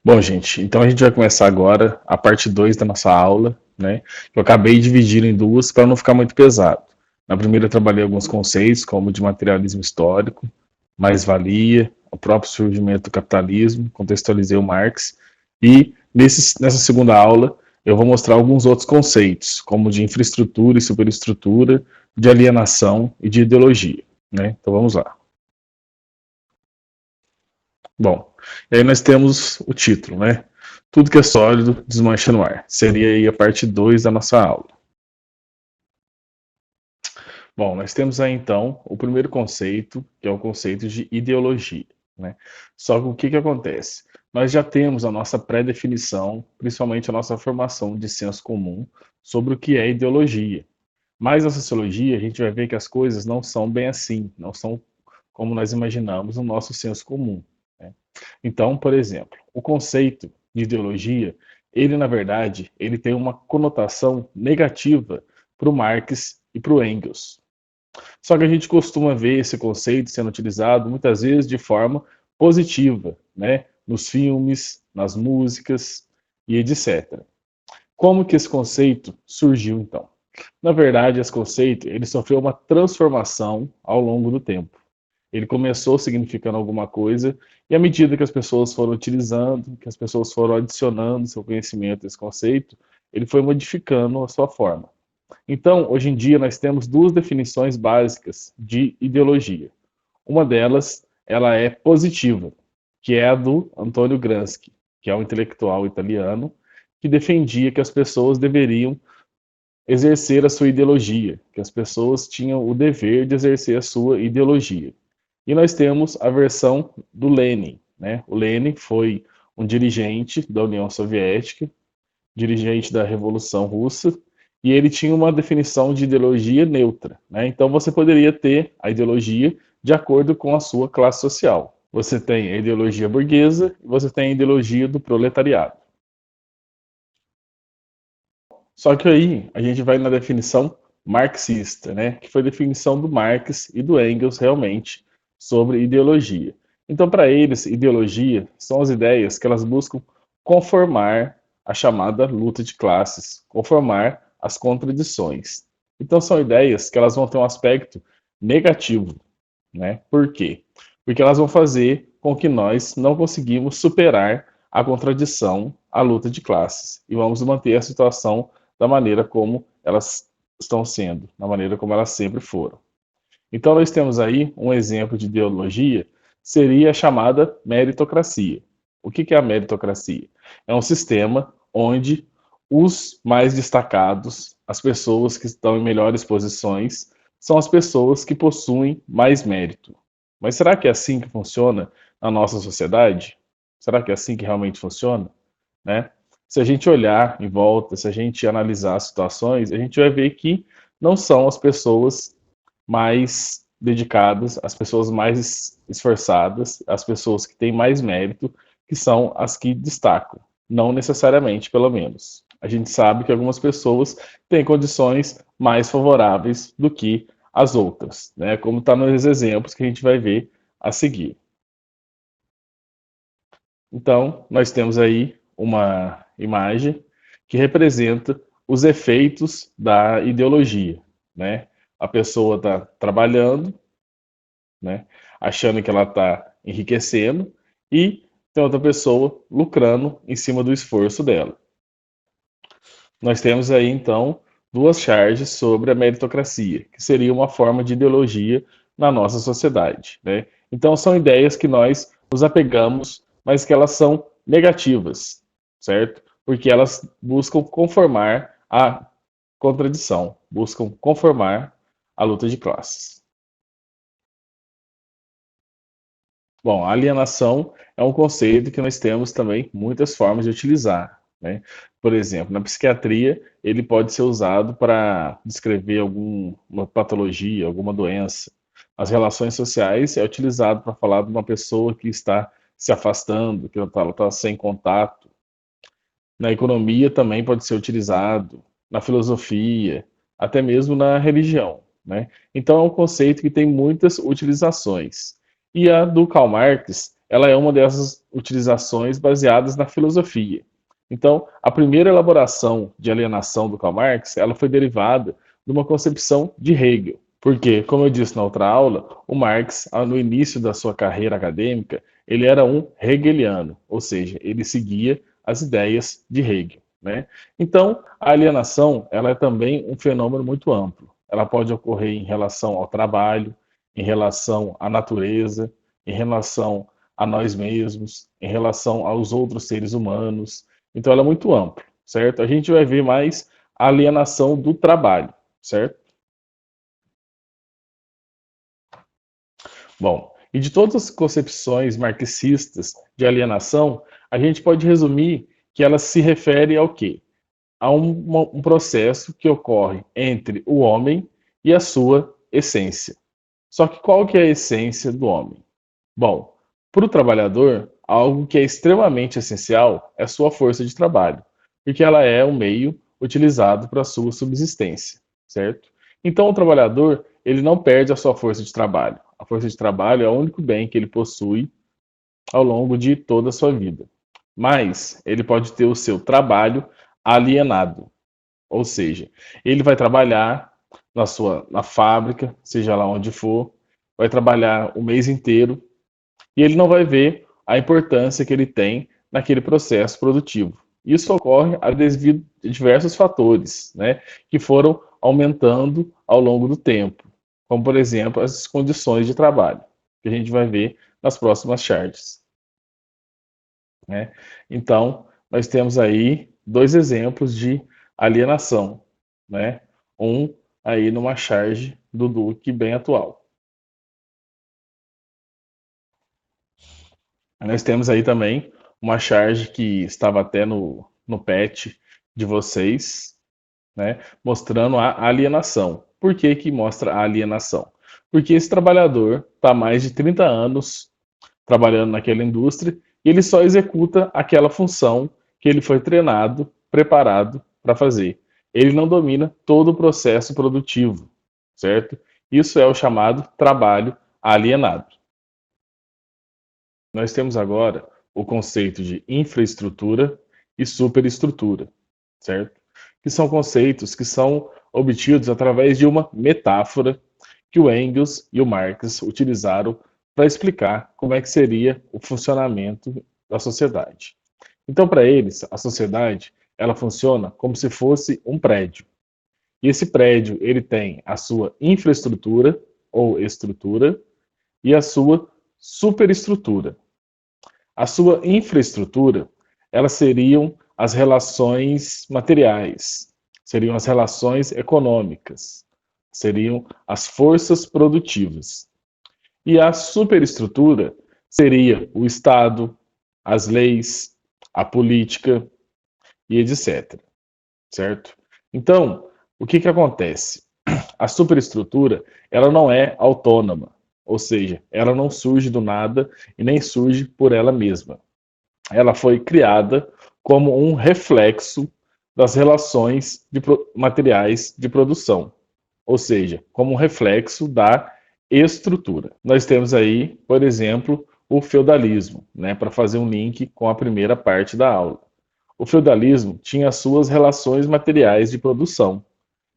Bom, gente, então a gente vai começar agora a parte 2 da nossa aula, né? Eu acabei de dividir em duas para não ficar muito pesado. Na primeira eu trabalhei alguns conceitos, como de materialismo histórico, mais-valia, o próprio surgimento do capitalismo, contextualizei o Marx, e nessa segunda aula eu vou mostrar alguns outros conceitos, como de infraestrutura e superestrutura, de alienação e de ideologia, né? Então vamos lá. Bom, e aí nós temos o título, né? Tudo que é sólido desmancha no ar. Seria aí a parte 2 da nossa aula. Bom, nós temos aí então o primeiro conceito, que é o conceito de ideologia, né? Só que o que acontece? Nós já temos a nossa pré-definição, principalmente a nossa formação de senso comum, sobre o que é ideologia. Mas na sociologia a gente vai ver que as coisas não são bem assim, não são como nós imaginamos no nosso senso comum, né? Então, por exemplo, o conceito de ideologia, ele na verdade, ele tem uma conotação negativa para o Marx e para o Engels. Só que a gente costuma ver esse conceito sendo utilizado muitas vezes de forma positiva, né? Nos filmes, nas músicas e etc. Como que esse conceito surgiu então? Na verdade, esse conceito ele sofreu uma transformação ao longo do tempo. Ele começou significando alguma coisa, e à medida que as pessoas foram utilizando, que as pessoas foram adicionando seu conhecimento a esse conceito, ele foi modificando a sua forma. Então, hoje em dia, nós temos duas definições básicas de ideologia. Uma delas, ela é positiva, que é a do Antonio Gramsci, que é um intelectual italiano que defendia que as pessoas deveriam exercer a sua ideologia, que as pessoas tinham o dever de exercer a sua ideologia. E nós temos a versão do Lenin, né? O Lenin foi um dirigente da União Soviética, dirigente da Revolução Russa, e ele tinha uma definição de ideologia neutra, né? Então você poderia ter a ideologia de acordo com a sua classe social. Você tem a ideologia burguesa e você tem a ideologia do proletariado. Só que aí a gente vai na definição marxista, né? Que foi a definição do Marx e do Engels realmente sobre ideologia. Então, para eles, ideologia são as ideias que elas buscam conformar a chamada luta de classes, conformar as contradições. Então, são ideias que elas vão ter um aspecto negativo, né? Por quê? Porque elas vão fazer com que nós não conseguimos superar a contradição, a luta de classes, e vamos manter a situação da maneira como elas estão sendo, da maneira como elas sempre foram. Então, nós temos aí um exemplo de ideologia, seria a chamada meritocracia. O que é a meritocracia? É um sistema onde os mais destacados, as pessoas que estão em melhores posições, são as pessoas que possuem mais mérito. Mas será que é assim que funciona na nossa sociedade? Será que é assim que realmente funciona? Né? Se a gente olhar em volta, se a gente analisar as situações, a gente vai ver que não são as pessoas mais dedicadas, as pessoas mais esforçadas, as pessoas que têm mais mérito, que são as que destacam. Não necessariamente, pelo menos. A gente sabe que algumas pessoas têm condições mais favoráveis do que as outras, né? Como está nos exemplos que a gente vai ver a seguir. Então, nós temos aí uma imagem que representa os efeitos da ideologia, né? A pessoa está trabalhando, né? Achando que ela está enriquecendo e tem outra pessoa lucrando em cima do esforço dela. Nós temos aí então duas charges sobre a meritocracia, que seria uma forma de ideologia na nossa sociedade, né? Então são ideias que nós nos apegamos, mas que elas são negativas, certo? Porque elas buscam conformar a contradição, buscam conformar a luta de classes. Bom, a alienação é um conceito que nós temos também muitas formas de utilizar, né? Por exemplo, na psiquiatria, ele pode ser usado para descrever alguma patologia, alguma doença. Nas relações sociais, é utilizado para falar de uma pessoa que está se afastando, que ela está sem contato. Na economia também pode ser utilizado, na filosofia, até mesmo na religião, né? Então é um conceito que tem muitas utilizações. E a do Karl Marx ela é uma dessas utilizações baseadas na filosofia. Então, a primeira elaboração de alienação do Karl Marx, ela foi derivada de uma concepção de Hegel. Porque, como eu disse na outra aula, o Marx, no início da sua carreira acadêmica, ele era um hegeliano, ou seja, ele seguia as ideias de Hegel, né? Então, a alienação, ela é também um fenômeno muito amplo. Ela pode ocorrer em relação ao trabalho, em relação à natureza, em relação a nós mesmos, em relação aos outros seres humanos. Então, ela é muito ampla, certo? A gente vai ver mais a alienação do trabalho, certo? Bom, e de todas as concepções marxistas de alienação, a gente pode resumir que ela se refere ao quê? A um processo que ocorre entre o homem e a sua essência. Só que qual que é a essência do homem? Bom, para o trabalhador, algo que é extremamente essencial é a sua força de trabalho, porque ela é o meio utilizado para a sua subsistência, certo? Então, o trabalhador, ele não perde a sua força de trabalho. A força de trabalho é o único bem que ele possui ao longo de toda a sua vida. Mas ele pode ter o seu trabalho alienado, ou seja, ele vai trabalhar na fábrica, seja lá onde for, vai trabalhar o mês inteiro e ele não vai ver a importância que ele tem naquele processo produtivo. Isso ocorre devido a diversos fatores, né, que foram aumentando ao longo do tempo, como por exemplo as condições de trabalho, que a gente vai ver nas próximas charts, né? Então, nós temos aí dois exemplos de alienação, né? Um aí numa charge do Duque bem atual. Nós temos aí também uma charge que estava até no patch de vocês, né, mostrando a alienação. Por que que mostra a alienação? Porque esse trabalhador está há mais de 30 anos trabalhando naquela indústria e ele só executa aquela função que ele foi treinado, preparado para fazer. Ele não domina todo o processo produtivo, certo? Isso é o chamado trabalho alienado. Nós temos agora o conceito de infraestrutura e superestrutura, certo? Que são conceitos que são obtidos através de uma metáfora que o Engels e o Marx utilizaram para explicar como é que seria o funcionamento da sociedade. Então, para eles, a sociedade, ela funciona como se fosse um prédio. E esse prédio, ele tem a sua infraestrutura ou estrutura e a sua superestrutura. A sua infraestrutura, elas seriam as relações materiais, seriam as relações econômicas, seriam as forças produtivas. E a superestrutura seria o Estado, as leis, a política e etc. Certo? Então, o que que acontece? A superestrutura, ela não é autônoma, ou seja, ela não surge do nada e nem surge por ela mesma. Ela foi criada como um reflexo das relações materiais de produção, ou seja, como um reflexo da estrutura. Nós temos aí, por exemplo, o feudalismo, né, para fazer um link com a primeira parte da aula. O feudalismo tinha as suas relações materiais de produção,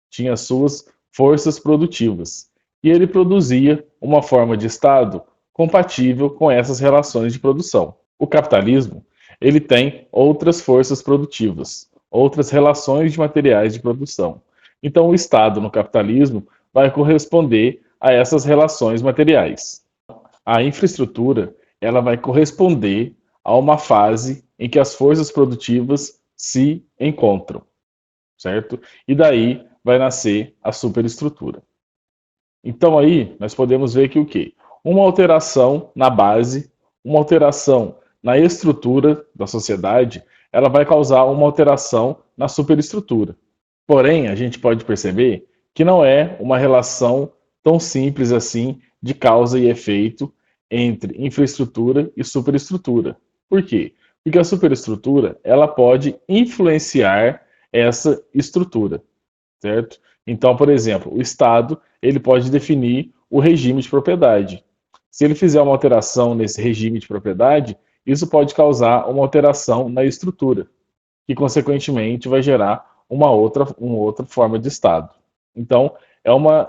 tinha as suas forças produtivas, e ele produzia uma forma de Estado compatível com essas relações de produção. O capitalismo, ele tem outras forças produtivas, outras relações de materiais de produção. Então, o Estado no capitalismo vai corresponder a essas relações materiais. A infraestrutura, ela vai corresponder a uma fase em que as forças produtivas se encontram, certo? E daí vai nascer a superestrutura. Então aí nós podemos ver que o quê? Uma alteração na base, uma alteração na estrutura da sociedade, ela vai causar uma alteração na superestrutura. Porém, a gente pode perceber que não é uma relação tão simples assim de causa e efeito entre infraestrutura e superestrutura. Por quê? Porque a superestrutura, ela pode influenciar essa estrutura, certo? Então, por exemplo, o Estado, ele pode definir o regime de propriedade. Se ele fizer uma alteração nesse regime de propriedade, isso pode causar uma alteração na estrutura, que consequentemente vai gerar uma outra forma de Estado. Então,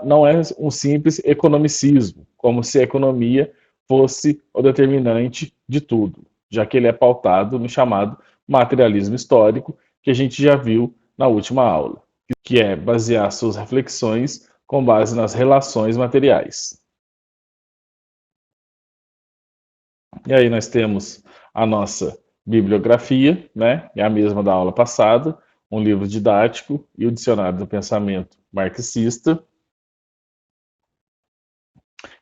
não é um simples economicismo, como se a economia fosse o determinante de tudo, já que ele é pautado no chamado materialismo histórico, que a gente já viu na última aula, que é basear suas reflexões com base nas relações materiais. E aí nós temos a nossa bibliografia, né? É a mesma da aula passada, um livro didático e o dicionário do pensamento marxista.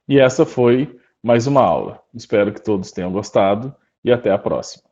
E essa foi mais uma aula. Espero que todos tenham gostado e até a próxima.